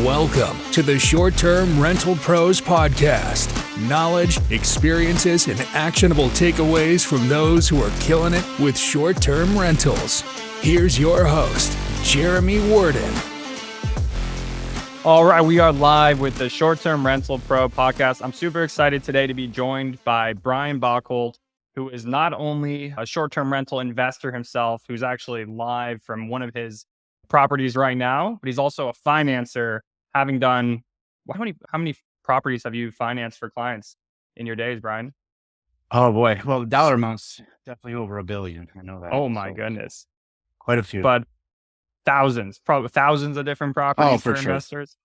Welcome to the Short-Term Rental Pros Podcast. Knowledge, experiences, and actionable takeaways from those who are killing it with short-term rentals. Here's your host, Jeremy Warden. All right, we are live with the Short-Term Rental Pro Podcast. I'm super excited today to be joined by Brian Bockholdt, who is not only a short-term rental investor himself, who's actually live from one of his properties right now, but he's also a financer, having done, how many properties have you financed for clients in your days, Brian? Oh boy. Well, the dollar amount's definitely over $1 billion. I know that. Oh my goodness. Quite a few. But thousands, probably thousands of different properties for sure. investors.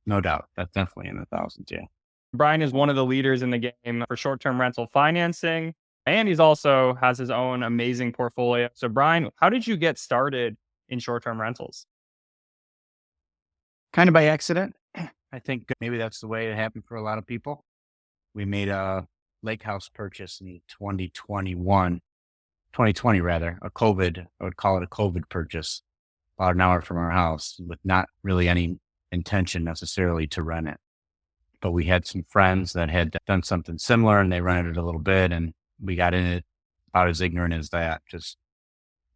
No doubt. That's definitely in the thousands, yeah. Brian is one of the leaders in the game for short-term rental financing, and he's also has his own amazing portfolio. So Brian, how did you get started in short-term rentals? Kind of by accident. I think maybe that's the way it happened for a lot of people. We made a lake house purchase in 2020 rather, I would call it a COVID purchase, about an hour from our house with not really any intention necessarily to rent it. But we had some friends that had done something similar and they rented it a little bit and we got in it about as ignorant as that, just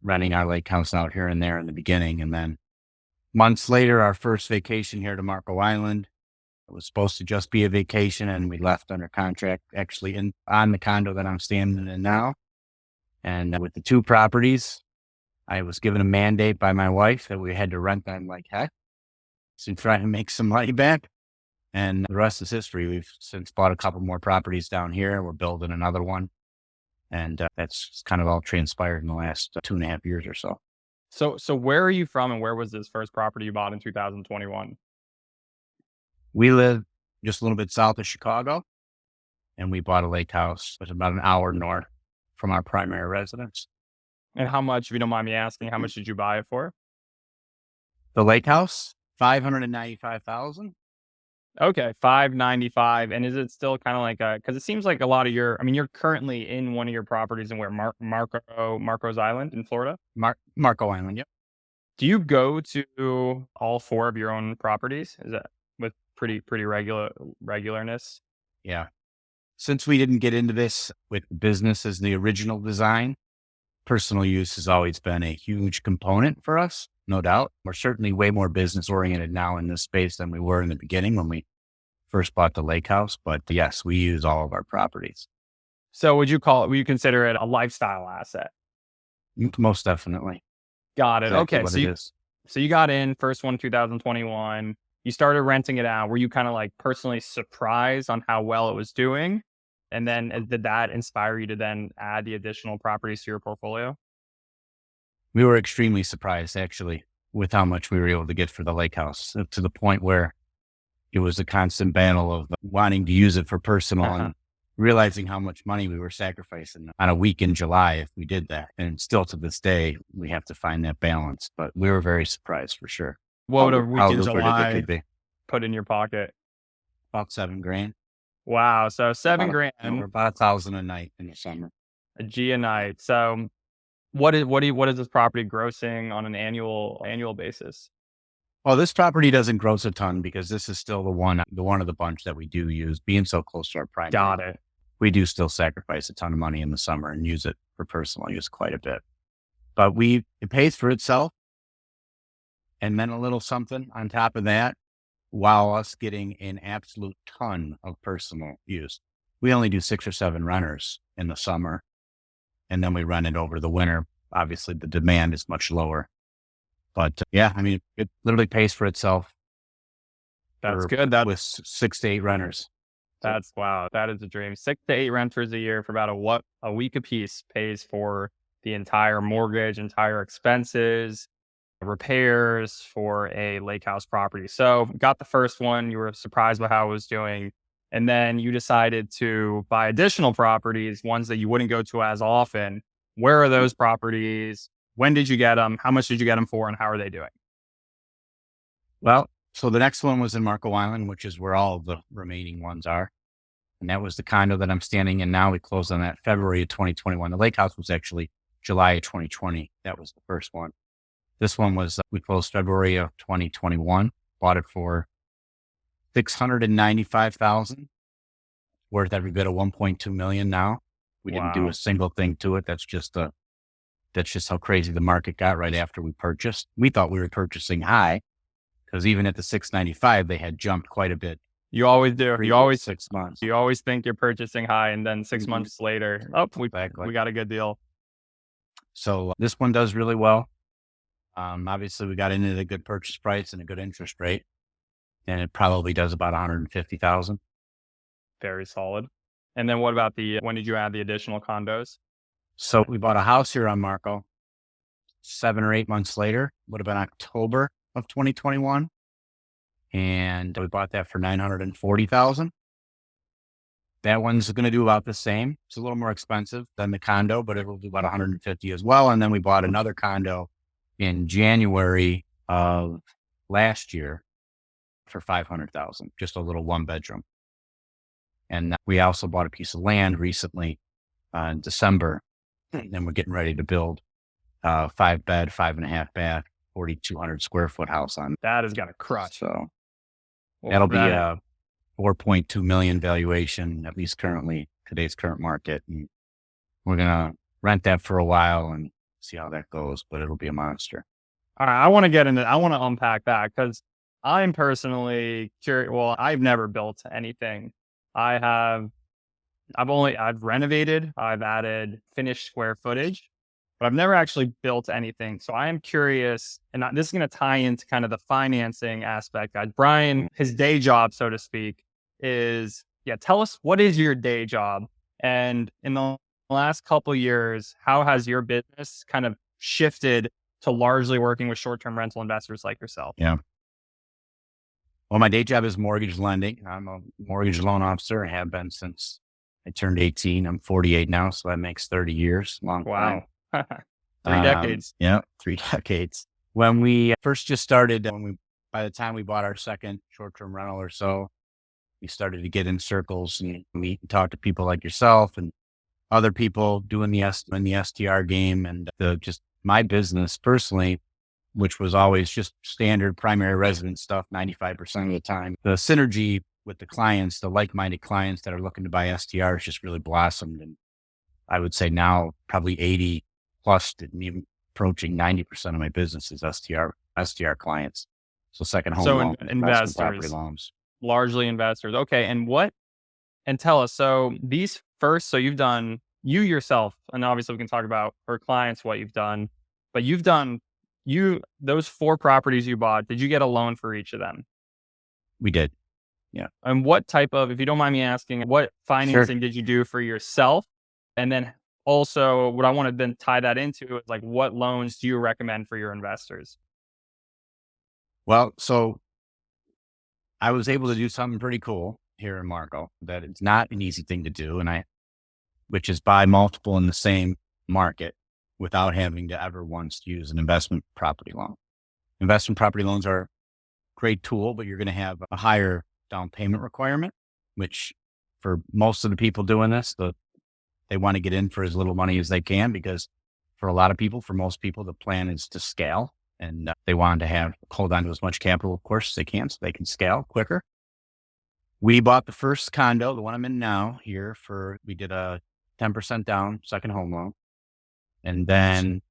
renting our lake house out here and there in the beginning. And then months later, our first vacation here to Marco Island, it was supposed to just be a vacation and we left under contract actually on the condo that I'm standing in now. And with the two properties, I was given a mandate by my wife that we had to rent them like heck to try to make some money back. And the rest is history. We've since bought a couple more properties down here. We're building another one. And that's kind of all transpired in the last 2.5 years or so. So where are you from and where was this first property you bought in 2021? We live just a little bit south of Chicago and we bought a lake house. It's about an hour north from our primary residence. And how much, if you don't mind me asking, how much did you buy it for? The lake house, $595,000. Okay, $595. And is it still kind of like because it seems like a lot of you're currently in one of your properties in where Marco's Island in Florida? Marco Island, yep. Do you go to all four of your own properties? Is that with pretty regularness? Yeah. Since we didn't get into this with business as the original design, personal use has always been a huge component for us, no doubt. We're certainly way more business oriented now in this space than we were in the beginning when we first bought the lake house. But yes, we use all of our properties. So would you consider it a lifestyle asset? Most definitely. Got it. Exactly Okay. So you got in first one, 2021, you started renting it out. Were you kind of like personally surprised on how well it was doing? And then did that inspire you to then add the additional properties to your portfolio? We were extremely surprised actually with how much we were able to get for the lake house, to the point where it was a constant battle of wanting to use it for personal and realizing how much money we were sacrificing on a week in July if we did that. And still to this day, we have to find that balance, but we were very surprised for sure. What would a week in lucrative it July could be. put in your pocket? About $7,000. Wow. So $7,000. We're about $1,000 a night in the summer. A G a night. So what is this property grossing on an annual basis? Well, this property doesn't gross a ton because this is still the one of the bunch that we do use, being so close to our primary. Got it. We do still sacrifice a ton of money in the summer and use it for personal use quite a bit. But it pays for itself. And then a little something on top of that, while us getting an absolute ton of personal use. We only do 6 or 7 renters in the summer. And then we run it over the winter. Obviously, the demand is much lower. But yeah, I mean, it literally pays for itself. That's good. With 6 to 8 renters. Wow. That is a dream. 6 to 8 renters a year for about a week a piece pays for the entire mortgage, entire expenses, repairs for a lake house property. So got the first one. You were surprised by how it was doing. And then you decided to buy additional properties, ones that you wouldn't go to as often. Where are those properties? When did you get them? How much did you get them for? And how are they doing? Well, so the next one was in Marco Island, which is where all of the remaining ones are. And that was the condo that I'm standing in now. We closed on that February of 2021. The lake house was actually July of 2020. That was the first one. This one was, we closed February of 2021, bought it for $695,000, worth every bit of $1.2 million now. We didn't do Wow. a single thing to it. That's just how crazy the market got right after we purchased. We thought we were purchasing high because even at the 695, they had jumped quite a bit. You always do. You always 6 months. You always think you're purchasing high, and then 6 months later, Exactly. we got a good deal. So this one does really well. Obviously, we got into the good purchase price and a good interest rate, and it probably does about 150,000. Very solid. And then what about when did you add the additional condos? So we bought a house here on Marco 7 or 8 months later, would have been October of 2021. And we bought that for 940,000. That one's going to do about the same. It's a little more expensive than the condo, but it will do about 150 as well. And then we bought another condo in January of last year for 500,000, just a little 1-bedroom. And we also bought a piece of land recently in December, and we're getting ready to build a 5-bed, 5.5-bath, 4,200 square foot house on. That is gonna crush. So that'll be a 4.2 million valuation, at least currently, today's current market. And we're going to rent that for a while and see how that goes, but it'll be a monster. All right, I want to unpack that because I'm personally curious. Well, I've never built anything. I've renovated, I've added finished square footage, but I've never actually built anything. So I am curious, and this is going to tie into kind of the financing aspect. Brian, his day job, so to speak, tell us, what is your day job? And in the last couple of years, how has your business kind of shifted to largely working with short-term rental investors like yourself? Yeah. Well, my day job is mortgage lending. I'm a mortgage loan officer. I have been since I turned 18. I'm 48 now, so that makes 30 years. Long time. Wow. 3 decades. Yeah, 3 decades. When we first just started, by the time we bought our second short-term rental or so, we started to get in circles and meet and talk to people like yourself and other people doing the STR game, and just my business personally, which was always just standard primary residence stuff 95% of the time. The synergy with the clients, the like-minded clients that are looking to buy STRs, just really blossomed. And I would say now probably 80 plus, and even approaching 90% of my business is STR clients. So second home loan, investment property loans. Largely investors. Okay. And tell us, so you've done you yourself, and obviously we can talk about for clients what you've done, but you've done those 4 properties you bought, did you get a loan for each of them? We did. Yeah. And what type of, if you don't mind me asking, what financing did you do for yourself? And then also what I want to then tie that into is like, what loans do you recommend for your investors? Well, so I was able to do something pretty cool here in Marco that it's not an easy thing to do, which is buy multiple in the same market without having to ever once use an investment property loan. Investment property loans are a great tool, but you're going to have a higher down payment requirement, which for most of the people doing this, they want to get in for as little money as they can, because for most people, the plan is to scale, and they want to hold on to as much capital, of course, as they can, so they can scale quicker. We bought the first condo, the one I'm in now here, we did a 10% down second home loan. And then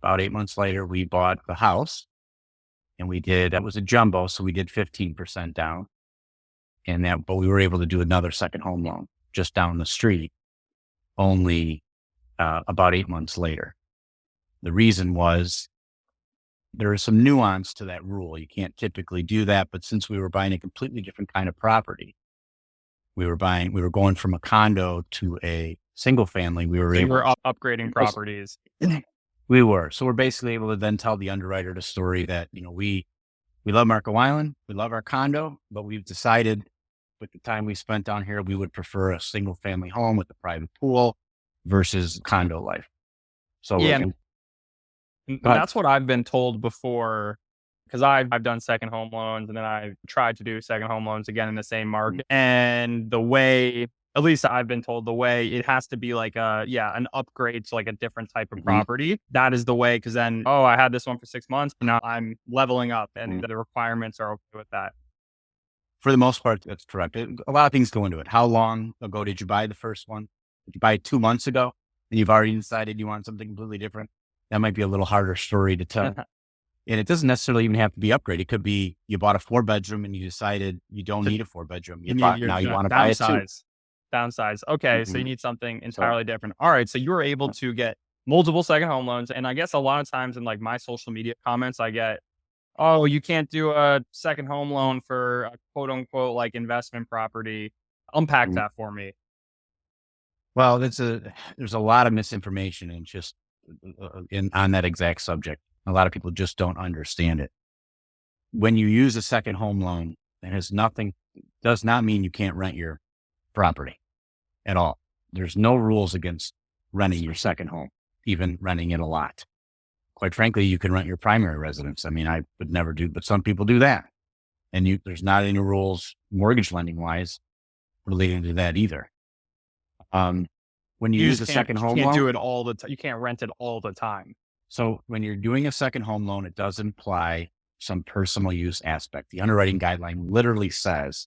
about 8 months later, we bought the house, and that was a jumbo. So we did 15% down, but we were able to do another second home loan just down the street only about 8 months later. The reason was there is some nuance to that rule. You can't typically do that, but since we were buying a completely different kind of property, we were going from a condo to a single family. We were upgrading properties. We were. So we're basically able to then tell the underwriter the story that, we love Marco Island, we love our condo, but we've decided with the time we spent down here, we would prefer a single family home with a private pool versus condo life. So yeah, that's what I've been told before, because I've done second home loans, and then I've tried to do second home loans again in the same market. And the way, at least I've been told, the way it has to be like an upgrade to like a different type of property. That is the way, because then, I had this one for 6 months, but now I'm leveling up, and the requirements are okay with that. For the most part, that's correct. A lot of things go into it. How long ago did you buy the first one? Did you buy it 2 months ago? And you've already decided you want something completely different? That might be a little harder story to tell. And it doesn't necessarily even have to be upgraded. It could be you bought a 4-bedroom and you decided you don't need a 4-bedroom. Now you want to buy it too. Downsize. Okay. So you need something entirely different. All right. So you were able to get multiple second home loans. And I guess a lot of times in like my social media comments, I get, oh, you can't do a second home loan for a quote unquote like investment property. Unpack that for me. Well, there's a lot of misinformation and just on that exact subject. A lot of people just don't understand it. When you use a second home loan, does not mean you can't rent your property at all. There's no rules against renting your second home, even renting it a lot. Quite frankly, you can rent your primary residence. I mean, I would never do, but some people do that. And there's not any rules mortgage lending wise relating to that either. When you use a second home loan, you can't do it all the time. You can't rent it all the time. So when you're doing a second home loan, it does imply some personal use aspect. The underwriting guideline literally says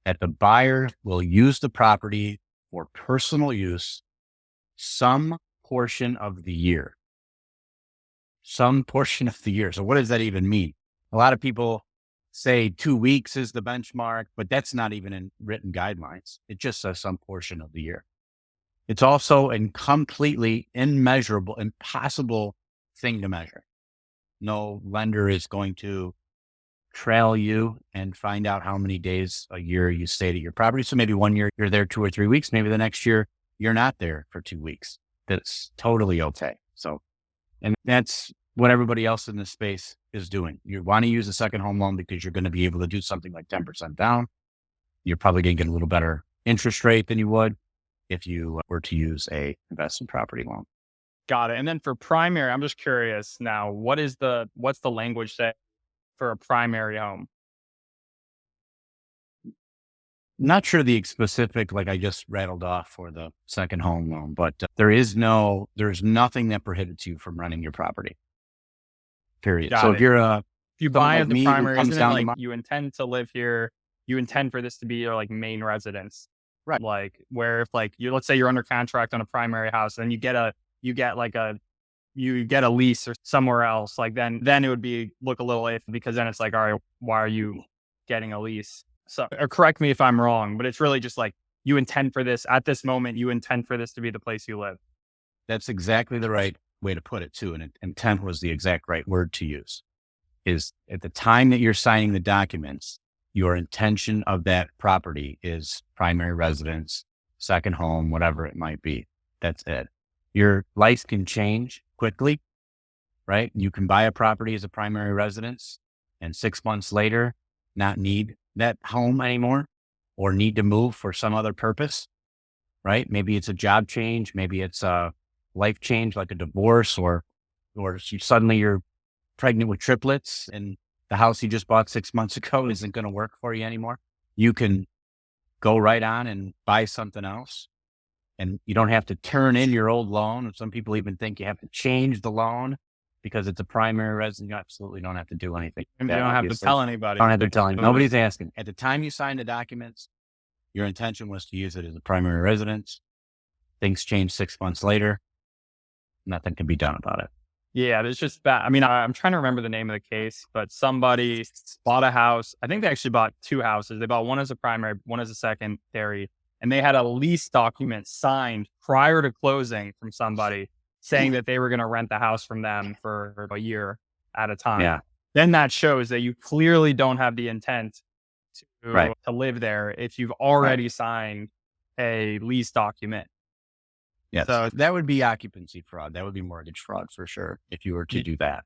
that the buyer will use the property for personal use some portion of the year. Some portion of the year. So what does that even mean? A lot of people say 2 weeks is the benchmark, but that's not even in written guidelines. It just says some portion of the year. It's also a completely immeasurable, impossible thing to measure. No lender is going to trail you and find out how many days a year you stayed at your property. So maybe 1 year you're there 2 or 3 weeks. Maybe the next year you're not there for 2 weeks. That's totally okay. So, and that's what everybody else in this space is doing. You want to use a second home loan because you're going to be able to do something like 10% down. You're probably going to get a little better interest rate than you would if you were to use a investment property loan. Got it. And then for primary, I'm just curious now, what's the language say for a primary home? Not sure the specific, like I just rattled off for the second home loan, but there's nothing that prohibits you from renting your property. Period. Got so it. If you buy like as the primary, isn't it like to you intend to live here, you intend for this to be your like main residence, right? Like where if like let's say you're under contract on a primary house, and you get a lease or somewhere else, like then it would look a little iffy, because then it's like, all right, why are you getting a lease? So, or correct me if I'm wrong, but it's really just like you intend for this at this moment, you intend for this to be the place you live. That's exactly the right way to put it too. And intent was the exact right word to use. Is at the time that you're signing the documents, your intention of that property is primary residence, second home, whatever it might be. That's it. Your life can change quickly, right? You can buy a property as a primary residence and 6 months later not need that home anymore or need to move for some other purpose, right? Maybe it's a job change. Maybe it's a life change like a divorce, or suddenly you're pregnant with triplets and the house you just bought 6 months ago isn't going to work for you anymore. You can go right on and buy something else. And you don't have to turn in your old loan. Some people even think you have to change the loan because it's a primary residence. You absolutely don't have to do anything. You don't have to tell anybody. Don't have to tell anybody. Nobody's asking. At the time you signed the documents, your intention was to use it as a primary residence. Things change 6 months later. Nothing can be done about it. Yeah, it's just bad. I mean, I'm trying to remember the name of the case, but somebody bought a house. I think they actually bought 2 houses. They bought one as a primary, one as a secondary. And they had a lease document signed prior to closing from somebody saying that they were going to rent the house from them for a year at a time. Yeah. Then that shows that you clearly don't have the intent to live there if you've already signed a lease document. Yes. So that would be occupancy fraud. That would be mortgage fraud for sure if you were to do that.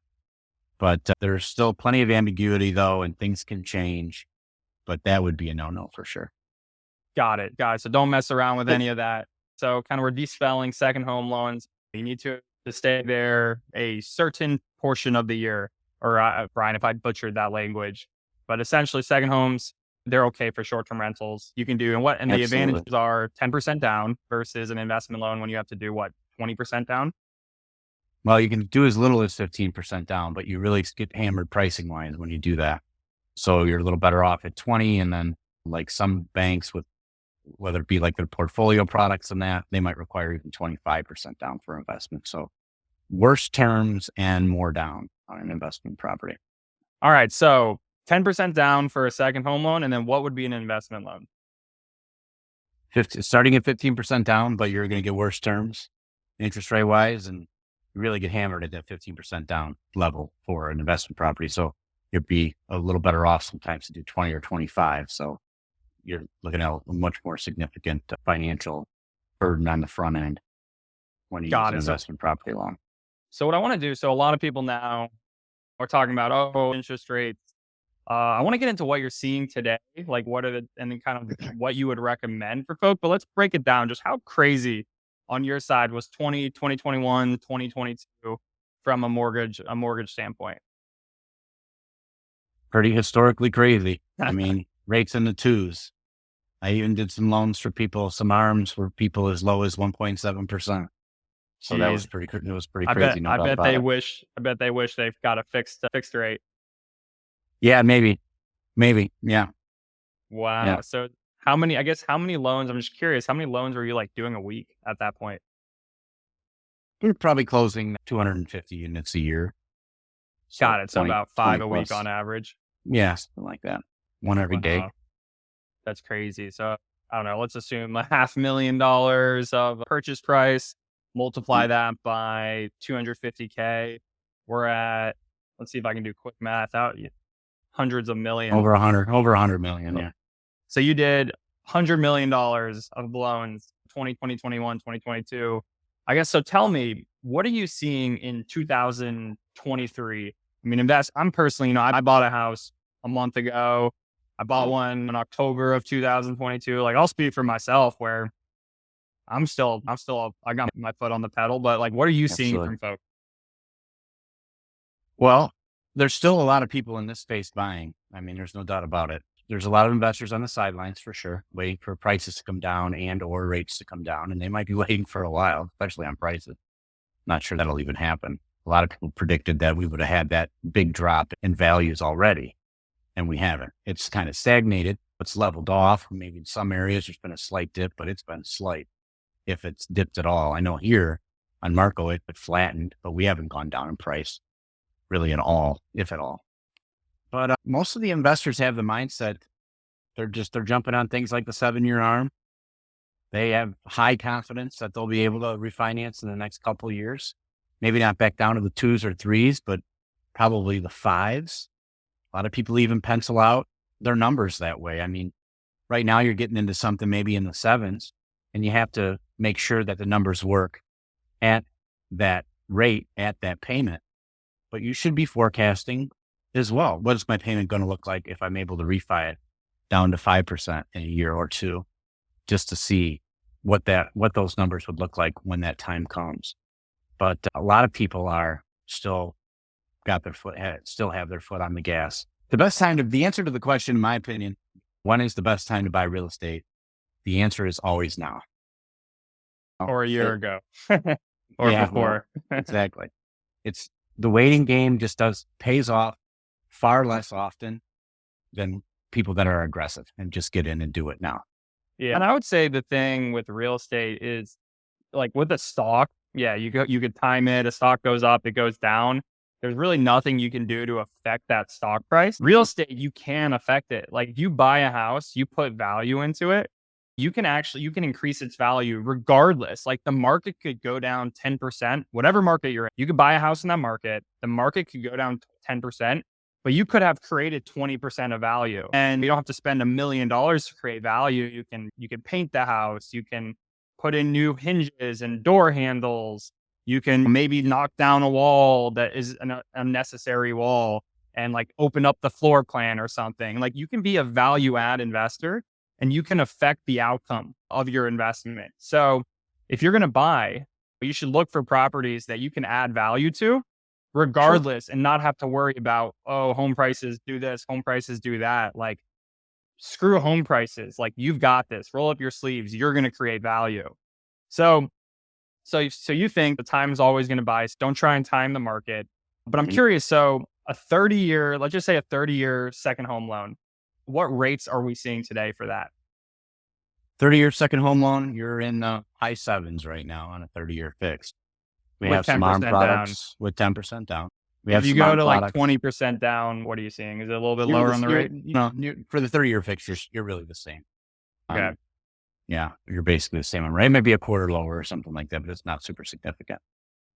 But there's still plenty of ambiguity though, and things can change. But that would be a no-no for sure. Got it. So don't mess around with any of that. So kind of we're despelling second home loans. You need to stay there a certain portion of the year. Or Brian, if I butchered that language, but essentially second homes, they're okay for short-term rentals. You can do, and the advantages are 10% down versus an investment loan when you have to do 20% down? Well, you can do as little as 15% down, but you really get hammered pricing wise when you do that. So you're a little better off at 20, and then Like some banks with, whether it be like their portfolio products and that, they might require even 25% down for investment. So worse terms and more down on an investment property. All right. So 10% down for a second home loan. And then what would be an investment loan? Starting at 15% down, but you're going to get worse terms interest rate wise, and you really get hammered at that 15% down level for an investment property. So you'd be a little better off sometimes to do 20 or 25. So you're looking at a much more significant financial burden on the front end when you use an investment property loan. So what I want to do, so a lot of people now are talking about, oh, interest rates. I want to get into what you're seeing today, like what are and then kind of what you would recommend for folk, but let's break it down. Just how crazy on your side was 2021, 2022 from a mortgage standpoint? Pretty historically crazy. I mean, rates in the twos. I even did some loans for people, some ARMs were people as low as 1.7%. So that was pretty crazy. I bet they wish they've got a fixed rate. Yeah, maybe. Yeah. Wow. Yeah. So how many loans, I'm just curious, how many loans were you like doing a week at that point? We're probably closing 250 units a year. So got it. So about 5 a week on average. Yeah, something like that. One every day. That's crazy. So I don't know, let's assume $500,000 of purchase price, multiply that by 250K. We're at, let's see if I can do quick math out. Hundreds of millions. Over 100 million. Yeah. So you did $100 million of loans, 2020, 21, 2022. I guess, so tell me, what are you seeing in 2023? I mean, I'm personally, I bought a house a month ago. I bought one in October of 2022. Like, I'll speak for myself where I got my foot on the pedal, but like, what are you seeing from folks? Well, there's still a lot of people in this space buying. I mean, there's no doubt about it. There's a lot of investors on the sidelines for sure, waiting for prices to come down and or rates to come down. And they might be waiting for a while, especially on prices. Not sure that'll even happen. A lot of people predicted that we would have had that big drop in values already, and we haven't. It's kind of stagnated. It's leveled off. Maybe in some areas there's been a slight dip, but it's been slight, if it's dipped at all. I know here on Marco it flattened, but we haven't gone down in price really at all, if at all. But most of the investors have the mindset, they're jumping on things like the 7-year ARM. They have high confidence that they'll be able to refinance in the next couple of years. Maybe not back down to the 2s or 3s, but probably the 5s. A lot of people even pencil out their numbers that way. I mean, right now you're getting into something maybe in the 7s, and you have to make sure that the numbers work at that rate, at that payment. But you should be forecasting as well. What is my payment going to look like if I'm able to refi it down to 5% in a year or two, just to see what those numbers would look like when that time comes. But a lot of people are still have their foot on the gas. The answer to the question, in my opinion, when is the best time to buy real estate? The answer is always now. Or a year ago. Or before. Exactly. It's the waiting game pays off far less often than people that are aggressive and just get in and do it now. Yeah. And I would say the thing with real estate is, like with a stock, yeah, you could time it. A stock goes up, it goes down. There's really nothing you can do to affect that stock price. Real estate, you can affect it. Like, you buy a house, you put value into it, you can increase its value regardless. Like, the market could go down 10%, whatever market you're in. You could buy a house in that market. The market could go down 10%, but you could have created 20% of value, and you don't have to spend $1 million to create value. You can paint the house. You can put in new hinges and door handles. You can maybe knock down a wall that is an unnecessary wall and like open up the floor plan or something. Like, you can be a value add investor and you can affect the outcome of your investment. So if you're going to buy, you should look for properties that you can add value to regardless. Sure. And not have to worry about, oh, home prices do this, home prices do that. Like, screw home prices. Like, you've got this. Roll up your sleeves. You're going to create value. So you think the time is always going to buy. So don't try and time the market. But I'm curious. So let's just say a 30-year second home loan. what rates are we seeing today for that? 30-year second home loan, you're in the high sevens right now on a 30-year fixed. We With have some ARM 10% down. products with 10% down. We have If you some go ARM to like products. 20% down, what are you seeing? Is it a little bit lower on the rate? For the 30-year fix, you're really the same. Okay. Yeah, you're basically the same on rate. Maybe a quarter lower or something like that, but it's not super significant.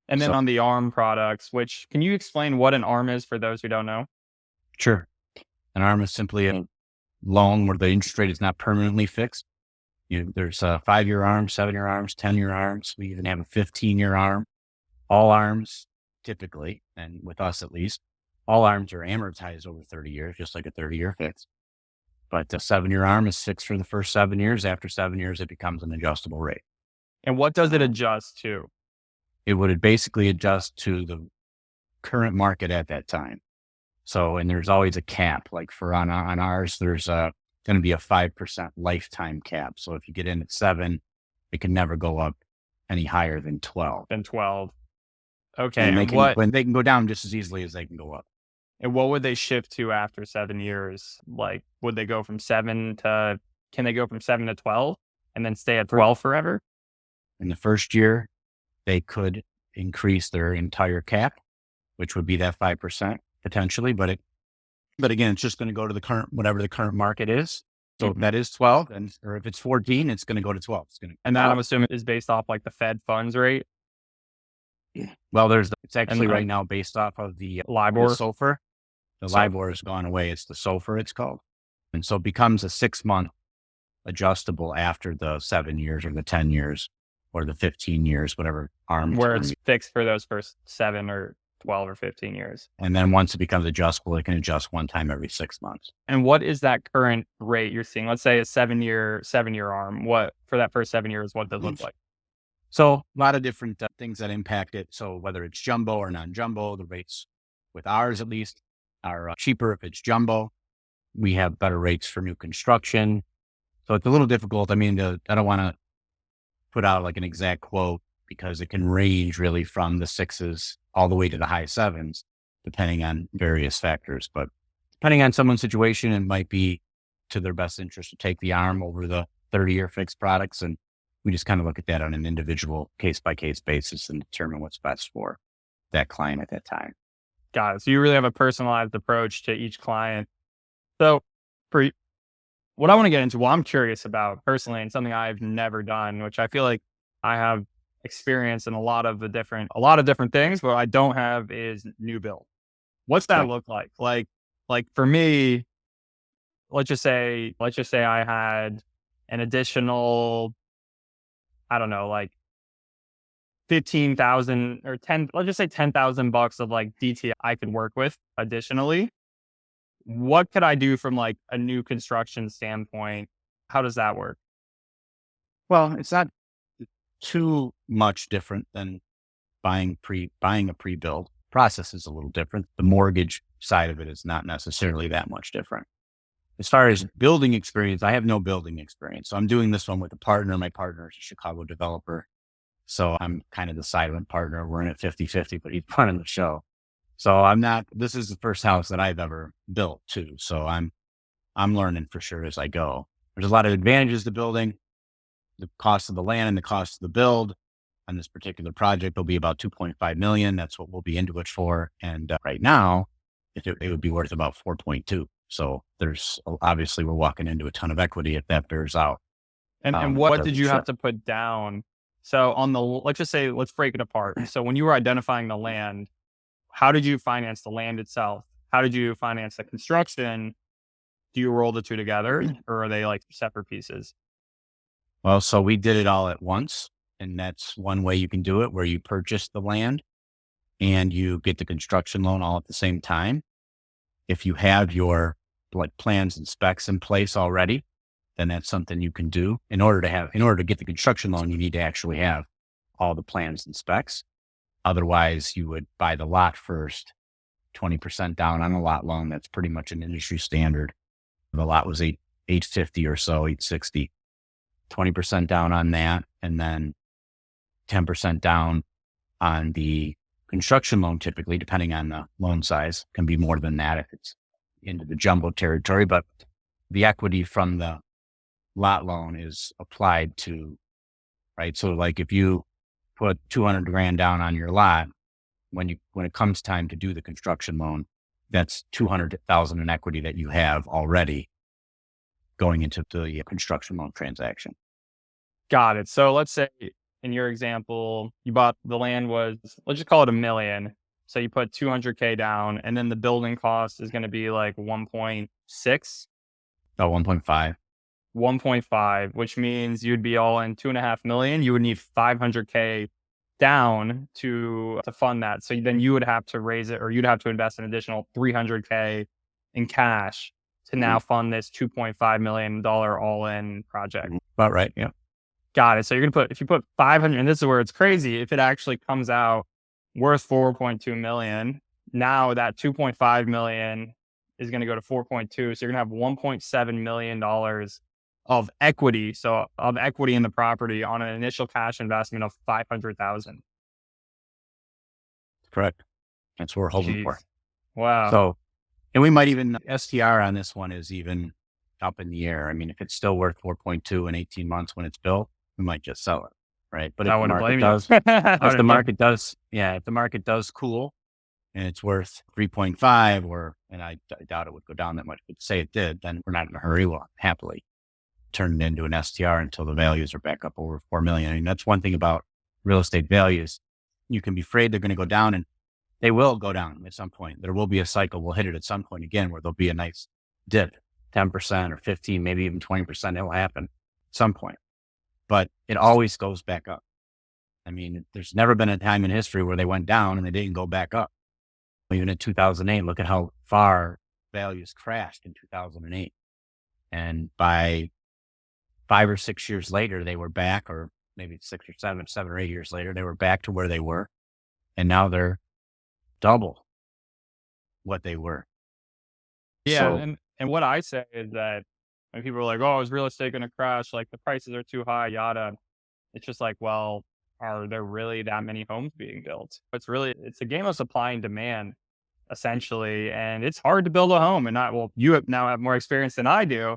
And then on the ARM products, which can you explain what an ARM is for those who don't know? Sure. An ARM is simply a loan where the interest rate is not permanently fixed. There's 5-year ARMs, 7-year ARMs, 10-year ARMs. We even have a 15-year ARM. All ARMs, typically, and with us at least, all ARMs are amortized over 30 years, just like a 30-year fix. But a 7-year ARM is fixed for the first 7 years. After 7 years, it becomes an adjustable rate. And what does it adjust to? It would basically adjust to the current market at that time. So, and there's always a cap. Like on ours, there's going to be a 5% lifetime cap. So if you get in at 7, it can never go up any higher than 12. Okay. And they can go down just as easily as they can go up. And what would they shift to after 7 years? Like, would they go from 7 to, can they go from 7 to 12 and then stay at 12 forever? In the first year, they could increase their entire cap, which would be that 5% potentially. But again, it's just going to go to the current, whatever the current market is. So if that is 12, or if it's 14, it's going to go to 12. And that I'm assuming is based off like the Fed funds rate. Well, it's actually right now based off of the LIBOR. The SOFR. The LIBOR has gone away. It's the SOFR, it's called. And so it becomes a 6-month adjustable after the 7 years or the 10 years or the 15 years, whatever ARM. Where it's fixed for those first 7 or 12 or 15 years. And then once it becomes adjustable, it can adjust one time every 6 months. And what is that current rate you're seeing? Let's say a 7-year ARM. What for that first 7 years, what does it look like? So a lot of different things that impact it. So whether it's jumbo or non-jumbo, the rates with ours at least are cheaper if it's jumbo. We have better rates for new construction. So it's a little difficult. I mean, I don't want to put out like an exact quote because it can range really from the 6s all the way to the high 7s, depending on various factors. But depending on someone's situation, it might be to their best interest to take the ARM over the 30-year fixed products. And we just kind of look at that on an individual case-by-case basis and determine what's best for that client at that time. Got it. So you really have a personalized approach to each client. So for what I want to get into, what I'm curious about personally, and something I've never done, which I feel like I have experience in a lot of different things, but I don't have is new build. What's that look like? Like for me, let's just say I had an additional, I don't know, like 15,000 or 10, let's just say $10,000 of like DT I could work with additionally. What could I do from like a new construction standpoint? How does that work? Well, it's not too much different than buying a pre-build. Process is a little different. The mortgage side of it is not necessarily that much different. As far as building experience, I have no building experience. So I'm doing this one with a partner. My partner is a Chicago developer. So I'm kind of the silent partner. We're in it 50-50, but he's running the show. So this is the first house that I've ever built too. So I'm learning for sure as I go. There's a lot of advantages to building. The cost of the land and the cost of the build on this particular project will be about $2.5 million. That's what we'll be into it for. And right now it would be worth about 4.2. So obviously we're walking into a ton of equity if that bears out. And what did you have to put down? So let's break it apart. So when you were identifying the land, how did you finance the land itself? How did you finance the construction? Do you roll the two together or are they like separate pieces? Well, so we did it all at once. And that's one way you can do it, where you purchase the land and you get the construction loan all at the same time. If you have your like plans and specs in place already, then that's something you can do. In order to get the construction loan, you need to actually have all the plans and specs. Otherwise, you would buy the lot first, 20% down on a lot loan. That's pretty much an industry standard. The lot was $850 or so, $860, 20% down on that. And then 10% down on the construction loan, typically, depending on the loan size, can be more than that if it's into the jumbo territory. But the equity from the lot loan is applied to, right? So like if you put 200 grand down on your lot, when it comes time to do the construction loan, that's 200,000 in equity that you have already going into the construction loan transaction. Got it. So let's say in your example, you bought the land was, let's just call it $1 million. So you put 200K down, and then the building cost is going to be like 1.6, Oh, 1.5. 1.5, which means you'd be all in 2.5 million. You would need 500K down to fund that. So then you would have to raise it, or you'd have to invest an additional 300K in cash to now fund this $2.5 million all in project. About right. Yeah. Got it. So you're going to if you put 500, and this is where it's crazy, if it actually comes out worth 4.2 million, now that 2.5 million is going to go to 4.2. So you're going to have $1.7 million of equity. So of equity in the property on an initial cash investment of 500,000. Correct. That's what we're hoping for. Wow. So, and we might even, STR on this one is even up in the air. I mean, if it's still worth 4.2 in 18 months when it's built, we might just sell it. Right. But if the market does, if the market does cool and it's worth 3.5 and I doubt it would go down that much, but say it did, then we're not in a hurry. We'll happily turn it into an STR until the values are back up over 4 million. I mean, that's one thing about real estate values. You can be afraid they're going to go down, and they will go down at some point. There will be a cycle. We'll hit it at some point again where there'll be a nice dip, 10% or 15, maybe even 20%. It'll happen at some point, but it always goes back up. I mean, there's never been a time in history where they went down and they didn't go back up. Even in 2008, look at how far values crashed in 2008. And by 5 or 6 years later, they were back, or maybe 6 or 7 or 8 years later, they were back to where they were. And now they're double what they were. Yeah. So, and what I say is that when people are like, oh, is real estate going to crash? Like the prices are too high, yada. It's just like, well, are there really that many homes being built? It's a game of supply and demand, essentially. And it's hard to build a home. And you now have more experience than I do.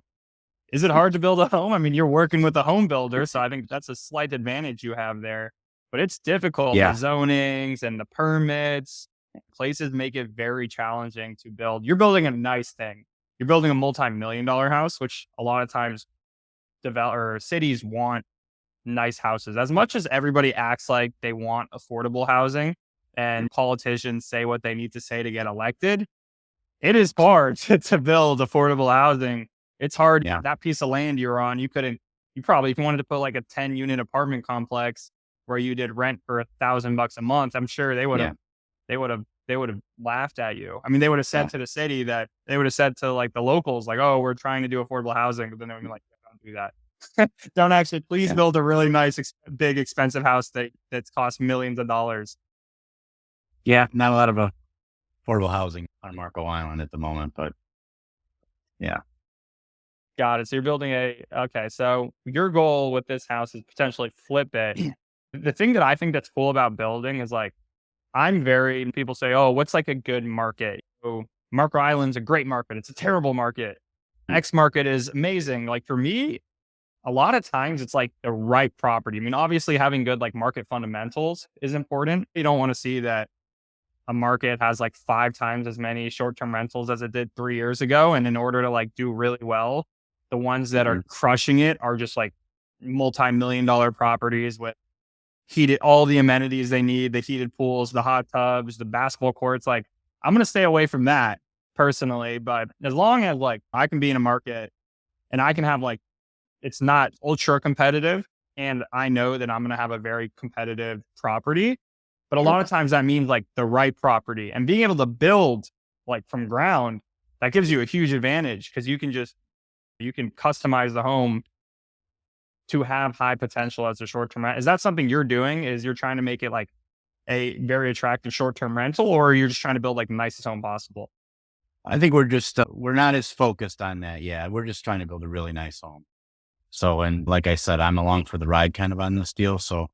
Is it hard to build a home? I mean, you're working with a home builder, so I think that's a slight advantage you have there. But it's difficult. Yeah. The zonings and the permits, places make it very challenging to build. You're building a nice thing. You're building a multi-million-dollar house, which a lot of times cities want nice houses. As much as everybody acts like they want affordable housing and politicians say what they need to say to get elected, it is hard to build affordable housing. It's hard. Yeah. That piece of land you're on, if you wanted to put like a 10-unit apartment complex where you did rent for $1,000 a month, I'm sure they would have laughed at you. I mean, they would have said to the city that they would have said to like the locals, like, oh, we're trying to do affordable housing. But then they would be like, don't do that. Don't actually, please build a really nice, big, expensive house that's cost millions of dollars. Yeah. Not a lot of affordable housing on Marco Island at the moment, but yeah. Got it. So you're building so your goal with this house is potentially flip it. The thing that I think that's cool about building is like, people say, oh, what's like a good market? Oh, Marco Island's a great market. It's a terrible market. X market is amazing. Like for me, a lot of times it's like the right property. I mean, obviously having good like market fundamentals is important. You don't want to see that a market has like 5 times as many short-term rentals as it did 3 years ago. And in order to like do really well, the ones that are crushing it are just like multi-million-dollar properties with all the amenities they need, the heated pools, the hot tubs, the basketball courts. Like I'm going to stay away from that personally, but as long as like I can be in a market and I can have like, it's not ultra competitive and I know that I'm going to have a very competitive property, but a lot of times that means like the right property and being able to build like from ground, that gives you a huge advantage because you can customize the home to have high potential as a short-term rent. Is that something you're doing? Is you're trying to make it like a very attractive short-term rental, or you're just trying to build like the nicest home possible? I think we're just, we're not as focused on that. Yeah. We're just trying to build a really nice home. So, and like I said, I'm along for the ride kind of on this deal. So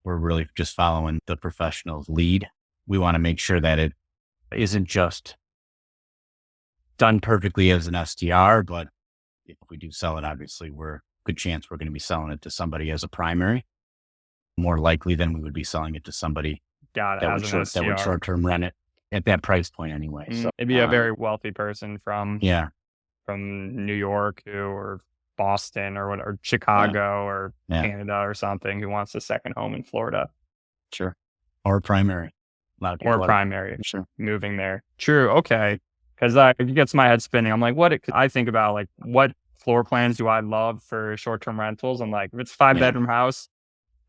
we're really just following the professional's lead. We want to make sure that it isn't just done perfectly as an STR, but if we do sell it, obviously good chance we're going to be selling it to somebody as a primary, more likely than we would be selling it to somebody Got it. that As would an that would STR. short-term rent it at that price point anyway. So It'd be a very wealthy person from yeah, New York or Boston or Chicago or yeah, Canada or something who wants a second home in Florida sure. Or primary. A lot of or people are, primary sure. moving there. True. Okay. Because it gets my head spinning. I'm like, I think about like, what floor plans do I love for short-term rentals? I'm like, if it's a 5-bedroom house,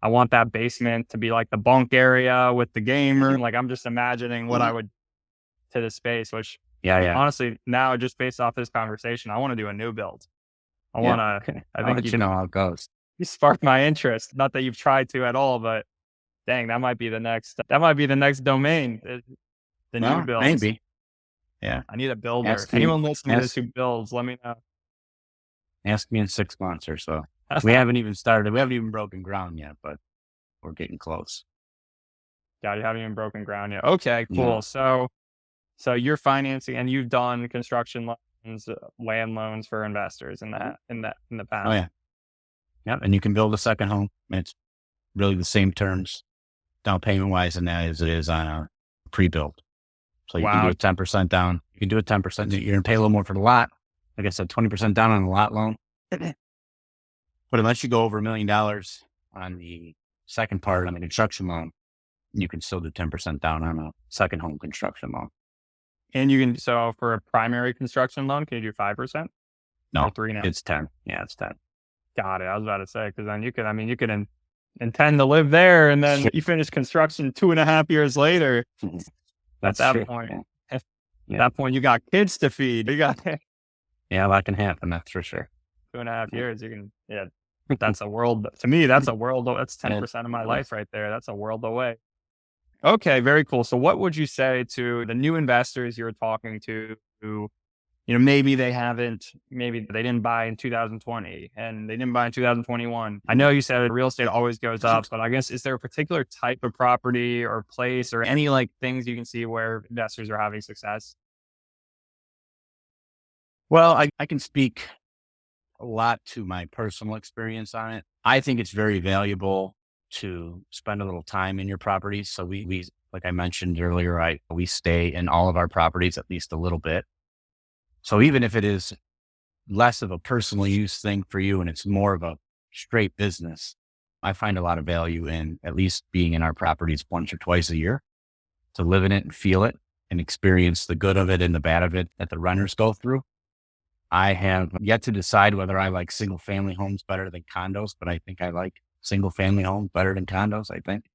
I want that basement to be like the bunk area with the game room. Like, I'm just imagining what I would to the space, which Yeah. honestly, now just based off this conversation, I want to do a new build. Okay. I I'll think let you know how it goes. you sparked my interest. Not that you've tried to at all, but dang, that might be the next domain, the new Well, builds. maybe. Yeah. I need a builder. Ask me- Anyone listening to this ask- who builds, let me know. Ask me in 6 months or so. We haven't even started. We haven't even broken ground yet, but we're getting close. God, you haven't even broken ground yet. Okay, cool. No. So you're financing and you've done construction loans, land loans for investors in the past. Oh yeah. Yep. And you can build a second home. It's really the same terms down payment wise and that as it is on a pre-built. So you can do a 10% down. You can do a 10%. You're going to pay a little more for the lot. Like I said, 20% down on the lot loan. But unless you go over $1 million on the second part on the construction loan, you can still do 10% down on a second home construction loan. And you can, so for a primary construction loan, can you do 5%? No, Or 3 now? it's 10. Yeah, it's 10. Got it. I was about to say, because then you could intend to live there and then you finish construction 2.5 years later. That's at that true. point, Yeah. at that point, you got kids to feed. You got Yeah, that can happen. That's for sure. 2.5 years. That's a world. To me, that's a world. That's 10% of my life right there. That's a world away. Okay, very cool. So what would you say to the new investors you're talking to who, maybe they didn't buy in 2020 and they didn't buy in 2021. I know you said real estate always goes up, but I guess, is there a particular type of property or place or any like things you can see where investors are having success? Well, I can speak a lot to my personal experience on it. I think it's very valuable to spend a little time in your properties. So we like I mentioned earlier, we stay in all of our properties at least a little bit. So even if it is less of a personal use thing for you and it's more of a straight business, I find a lot of value in at least being in our properties once or twice a year to live in it and feel it and experience the good of it and the bad of it that the renters go through. I have yet to decide whether I like single family homes better than condos, but I think I like single family homes better than condos. I think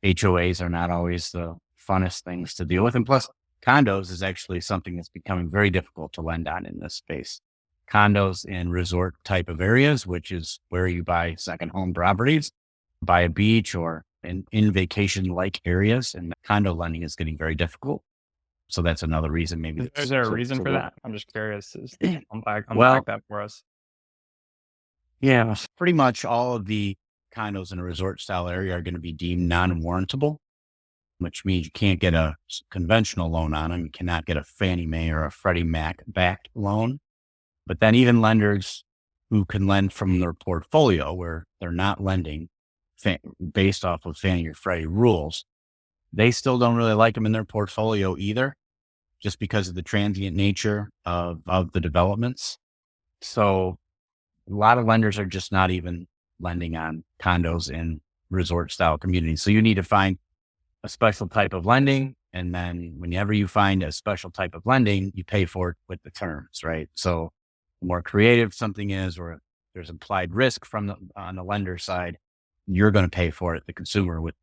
HOAs are not always the funnest things to deal with. And plus, condos is actually something that's becoming very difficult to lend on in this space. Condos in resort type of areas, which is where you buy second home properties by a beach or in vacation like areas, and condo lending is getting very difficult. So that's another reason. Maybe Is there a reason for that? I'm just curious. Unpack that for us. Yeah, pretty much all of the condos in a resort style area are going to be deemed non-warrantable, which means you can't get a conventional loan on them. You cannot get a Fannie Mae or a Freddie Mac backed loan. But then even lenders who can lend from their portfolio where they're not lending based off of Fannie or Freddie rules, they still don't really like them in their portfolio either, just because of the transient nature of the developments. So a lot of lenders are just not even lending on condos in resort style communities. So you need to find a special type of lending. And then whenever you find a special type of lending, you pay for it with the terms, right? So the more creative something is, or there's implied risk on the lender side, you're going to pay for it, the consumer, with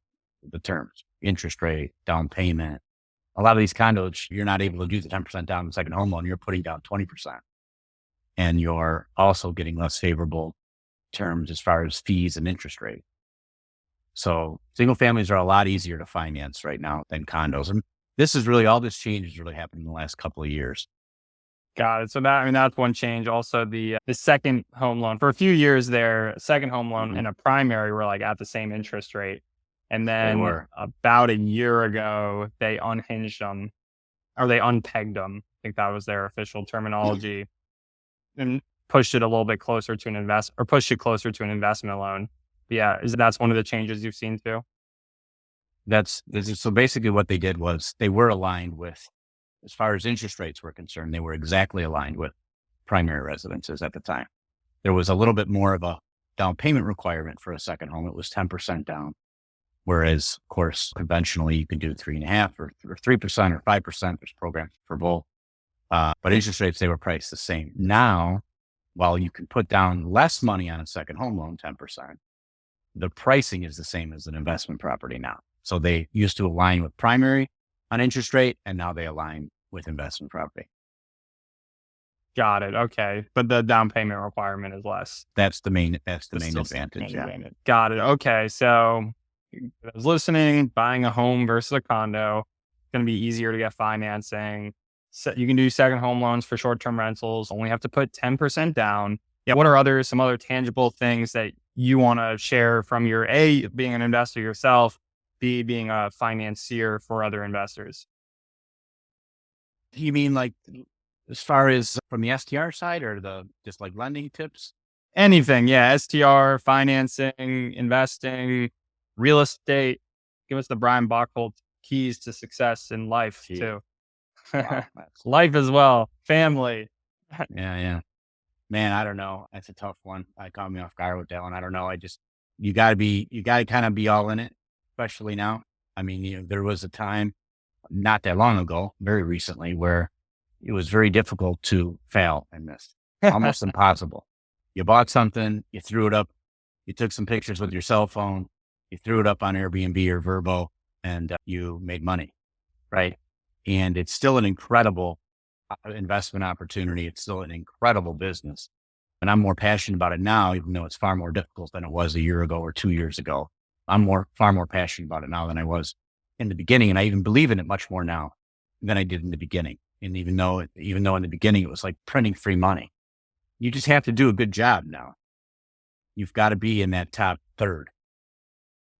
the terms, interest rate, down payment. A lot of these condos, you're not able to do the 10% down on the second home loan. You're putting down 20%. And you're also getting less favorable terms as far as fees and interest rate. So single families are a lot easier to finance right now than condos. And this change has really happened in the last couple of years. Got it. So that's one change. Also, the second home loan for a few years there, second home loan and a primary were like at the same interest rate. And then about a year ago, they unhinged them, or they unpegged them. I think that was their official terminology. And pushed it a little bit closer to pushed it closer to an investment loan. But yeah, that's one of the changes you've seen too? So basically what they did was they were aligned with, as far as interest rates were concerned, they were exactly aligned with primary residences at the time. There was a little bit more of a down payment requirement for a second home. It was 10% down. Whereas, of course, conventionally you can do 3.5% or 3% or 5%. There's programs for both. But interest rates, they were priced the same. Now, while you can put down less money on a second home loan, 10%, the pricing is the same as an investment property now. So they used to align with primary on interest rate, and now they align with investment property. Got it. Okay. But the down payment requirement is less. That's the main Still advantage. Yeah. advantage. Got it. Okay. So I was listening, buying a home versus a condo, it's going to be easier to get financing. So you can do second home loans for short-term rentals, only have to put 10% down. Yeah. What are some other tangible things that you want to share from your being an investor yourself, B, being a financier for other investors? You mean like as far as from the STR side or just like lending tips? Anything. Yeah. STR, financing, investing, real estate. Give us the Brian Bockholdt keys to success in life too. Wow, life as well. Family. Yeah. Man, I don't know. That's a tough one. I caught me off guard with that one. I don't know. You gotta kind of be all in it, especially now. I mean, there was a time not that long ago, very recently, where it was very difficult to fail in this. Almost impossible. You bought something, you threw it up, you took some pictures with your cell phone, you threw it up on Airbnb or Vrbo, and you made money, right? And it's still an incredible investment opportunity. It's still an incredible business. And I'm more passionate about it now, even though it's far more difficult than it was a year ago or 2 years ago. I'm far more passionate about it now than I was in the beginning. And I even believe in it much more now than I did in the beginning. And even though in the beginning it was like printing free money, you just have to do a good job now. You've got to be in that top third.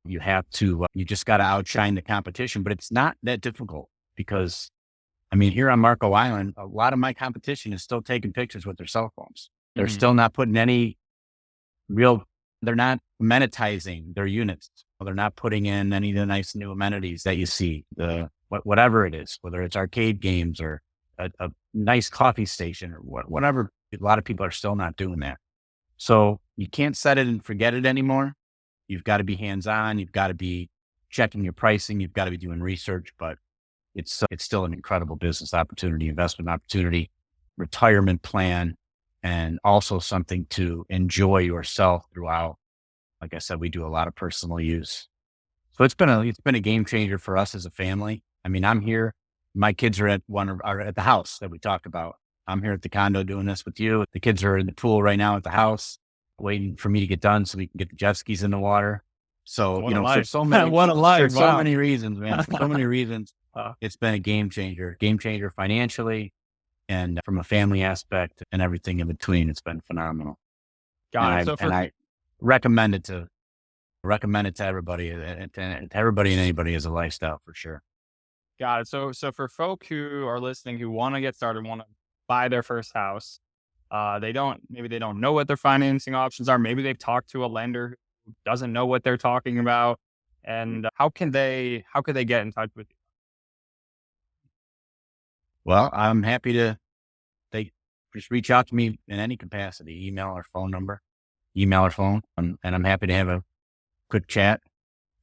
You have to, you just got to outshine the competition, but it's not that difficult because, I mean, here on Marco Island, a lot of my competition is still taking pictures with their cell phones. They're still not putting they're not amenitizing their units. They're not putting in any of the nice new amenities that you see, whatever it is, whether it's arcade games or a nice coffee station or whatever. A lot of people are still not doing that. So you can't set it and forget it anymore. You've got to be hands-on. You've got to be checking your pricing. You've got to be doing research, but it's still an incredible business opportunity, investment opportunity, retirement plan, and also something to enjoy yourself throughout. Like I said, we do a lot of personal use. So it's been a game changer for us as a family. I mean, I'm here. My kids are at the house that we talked about. I'm here at the condo doing this with you. The kids are in the pool right now at the house, waiting for me to get done so we can get the jet skis in the water. So, for so many, so many reasons, man, for so many reasons, it's been a game changer financially and from a family aspect and everything in between. It's been phenomenal. Got it. And I recommend it to everybody, to everybody and anybody as a lifestyle for sure. Got it. So for folk who are listening, who want to get started, want to buy their first house, maybe they don't know what their financing options are. Maybe they've talked to a lender who doesn't know what they're talking about. And how could they get in touch with you? Well, I'm happy to, they just reach out to me in any capacity, email or phone, and I'm happy to have a quick chat,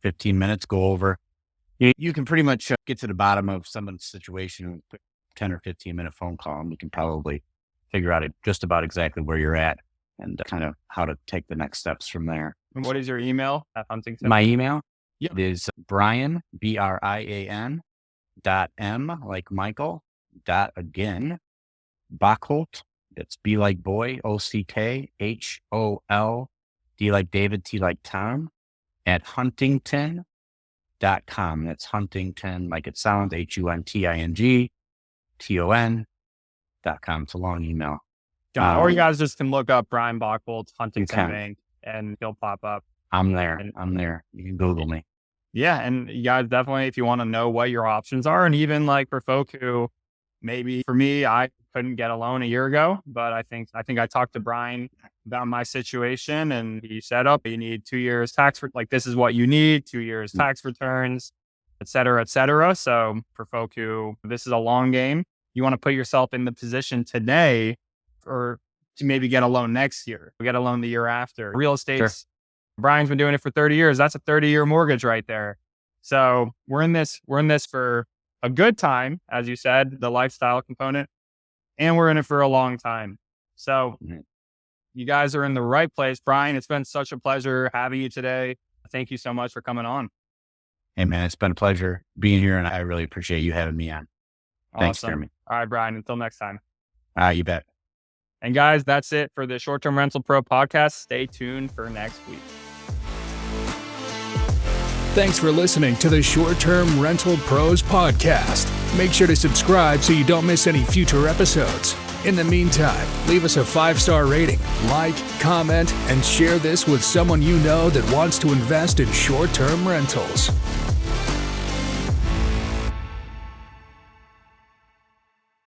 15 minutes, go over. You can pretty much get to the bottom of someone's situation with a 10 or 15 minute phone call, and we can probably figure out just about exactly where you're at and kind of how to take the next steps from there. And what is your email at Huntington? My email is Brian, BRIAN, .M like Michael, again, Bockholdt. It's B like boy, OCKHOL, D like David, T like Tom, at Huntington.com. That's Huntington, like it sounds, HUNTINGTON.com. It's a long email. Or you guys just can look up Brian Bockholdt, Huntington Bank, and he'll pop up. I'm there. You can Google me. Yeah. And you guys definitely, if you want to know what your options are, and even like for folk who maybe for me, I couldn't get a loan a year ago, but I think I talked to Brian about my situation, and he said, "Oh, you need 2 years like this is what you need, 2 years tax returns, et cetera, et cetera." So for folk who this is a long game, you want to put yourself in the position today or to maybe get a loan next year, get a loan the year after. Real estate's, Brian's been doing it for 30 years. That's a 30-year mortgage right there. So we're in this for a good time, as you said, the lifestyle component, and we're in it for a long time. So you guys are in the right place. Brian, it's been such a pleasure having you today. Thank you so much for coming on. Hey, man, it's been a pleasure being here, and I really appreciate you having me on. Thanks, Awesome. Jeremy. All right, Brian, until next time. You bet. And guys, that's it for the Short Term Rental Pro podcast. Stay tuned for next week. Thanks for listening to the Short Term Rental Pros podcast. Make sure to subscribe so you don't miss any future episodes. In the meantime, leave us a 5-star rating, like, comment, and share this with someone you know that wants to invest in short-term rentals.